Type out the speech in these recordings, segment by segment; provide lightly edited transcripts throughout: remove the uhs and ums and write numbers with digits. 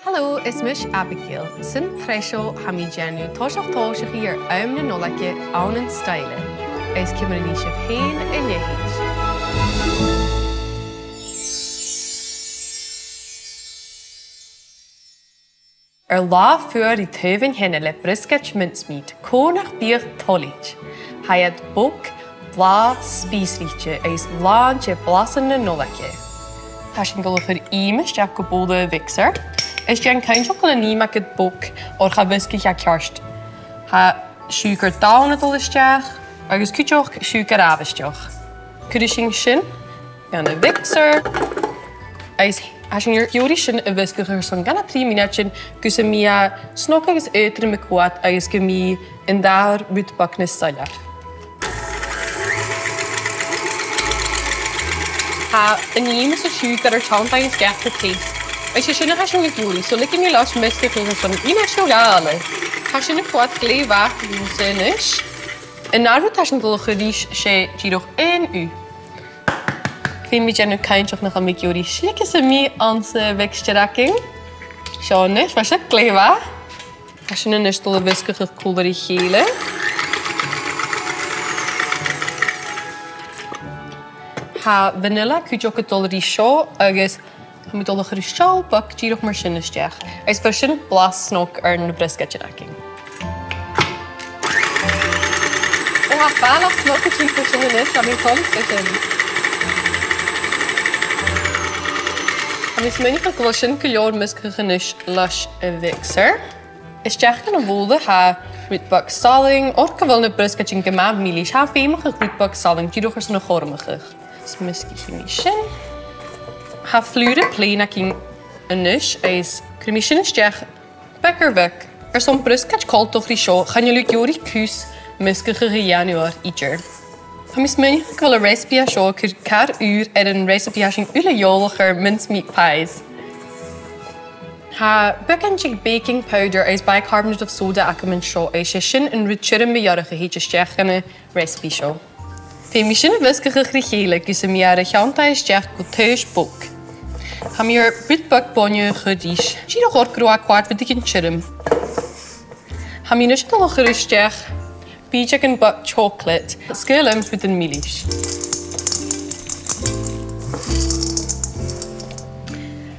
Hallo, is Miss Abigail. Sin presio hami genu toshach hier na Nollaig Abigail style. Is Kimberly chef heen en jehiet. La voor die teuven henne Briosgaidean Mincemeat konach bier tollage. Hij het boek bla spiesrietje is laantje blassen na Nollaig. Hashin gulliger imes jak gebode wixer. Is jen kein chocolate maak het boek or ga wiskig jak kerst. Ha suiker down het al istjach. Agus kujoch suiker avistjoch. Kudishing shin. Gan a wixer. Als je hier shin een wiskiger zo'n ganna 3 minuutjes kusemia snokkiges uiteren me kwaad als gemi en daar uitbaknes salja. Ha een iemand zo suiker er chantang is gert taste. Als je shin een hasje jullie, zo lekker je last wiskiger zo'n iemand zo gale. Hasje een kwaad klewa is. En naar het hasje een gericht she giroch 1 uur. Vind je nu keintje nog een beetje die slikken ze mee onze wegstrakking. Zo niet, was het klewa? Als je een stolle wiskige koeler gele. Ha vanilla kun je ook het tolle die show, agus moet alle gerust show pak je nog maar zin is zeg. Is verschillend blas nog een Briosgaidean. En ha veilig nog het verschillend is, dat ik kan zeggen. Mis menig glashin kulior miskgenis lush wixer. Is jacht een wolde ha rootbak saling or gewil na Briosgaidean gemaakt milies ha femige rootbak saling die doch is nog gormige. Is miskgenishin. Ha flure pleinaking anish is cremishin is jacht bekkerwek. Zo'n Briosgaidean kalt toch die show gaan jullie jori kus miskige januar ieder. Mis menig wil een recipe show kar uur en een recipe als een ulejoliger mincemeat pies. Ha bekendje baking powder is bicarbonate of soda akamen show is shin een richere mejarige heetjes jacht en een recipe show. Femishin wiskige griegele kusemia chanta is jacht goteus boek. Ha meer bitbak bonje gedish. Giro gorkroa kwart met dikin chirim. Ha minus toch gerust jacht. Bijak en buck chocolate. Skillen met een milies.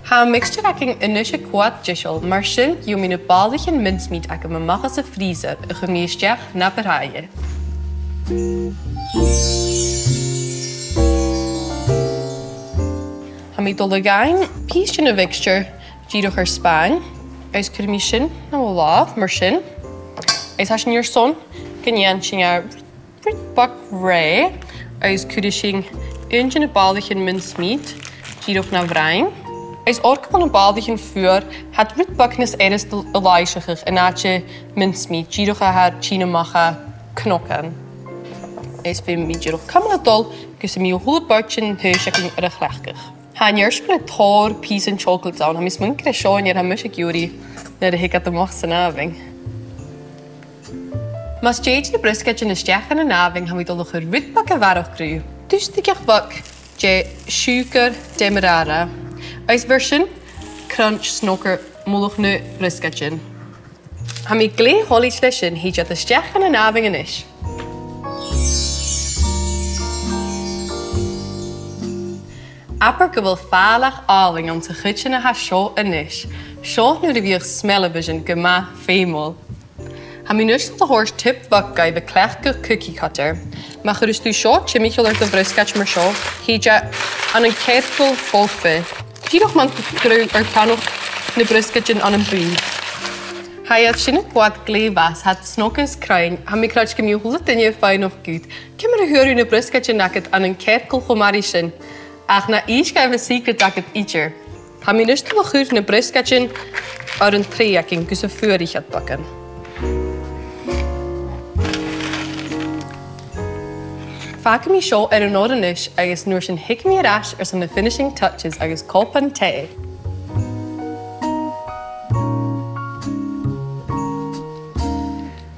Ha mixture aking inusje kwaad jishel, maar shin je mijn Briosgaidean mincemeat akken me mag ze vriezen, een gemeestjach na beraaien. Ha met dollegain, piesje een mixture, giroch er Spaan, is cremishin na walaaf, maar shin, is hasjen je son. Kenyanshinga bak ray is kudishing een Briosgaidean mincemeat giroch na vrein is ook van een Briosgaidean vuur het rootbaknes eres de elijzig en naatje mincemeat giroch haar china macha knokken is veel meer giroch kameladol kusemiel hulpbakchen heushaking rechtlekkig han jerspel tor peas and chocolate down ham is mun kreshoon jer ham mushik yuri na de hikat de mochtse naving. Mas jeetje de Briosgaidean is jacht en een aving gaan we toch nog een rootbakken waarop kruid. Dus die bak je suiker Demerara. Als version crunch snokker moedig nu Briosgaidean. Gaan we glee holly lesson heet je de jacht en een aving en is. Apper gewil veilig aling om te gutje naar haar show en is. Show nu de weer smellen vision gema femel. Ham je nu de horst tip wat bij de klechte cookie cutter. Maar gerust u zo, chemical uit de Briosgaidean maar zo, heet je aan een ketel vol vis. Zie nog man kruil er kan nog de Briosgaidean aan een buur. Hij had zin kwaad kleefwas, had snokkes kruin. Ham je kruid gemie hulp en je fijn nog goed. Kom maar huur u de Briosgaidean nakket aan een ketel gomarishin. Ach na iets ga je secret dat het ietsje. Ham je nu de huur de Briosgaidean uit een treejaking kussen vuurig gaat bakken. Vaak mi show een ordenish agus nuor sin hikmi rash de finishing touches agus kolpan te.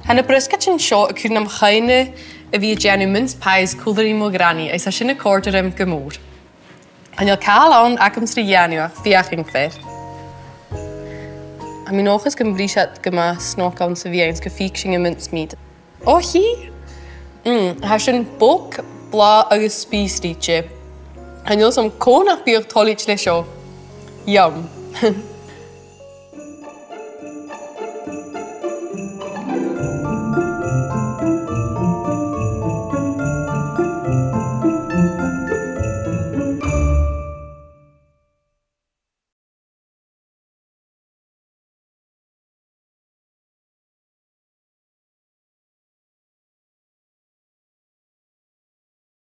Han de Briosgaidean show kun am chaine a vi janu mince pies cooldery mo grani is a sin quarterem gemoor. En je kaal aan akums de januar viaching ver. A mi nóchas gan Briosgaidean go má snócán sa bhíons go fhaicinn a mincemeat. Ó hí? Ha sin bóg, blá agus spíos díte. A níl som cónach bíoh tolít le seo. Yum.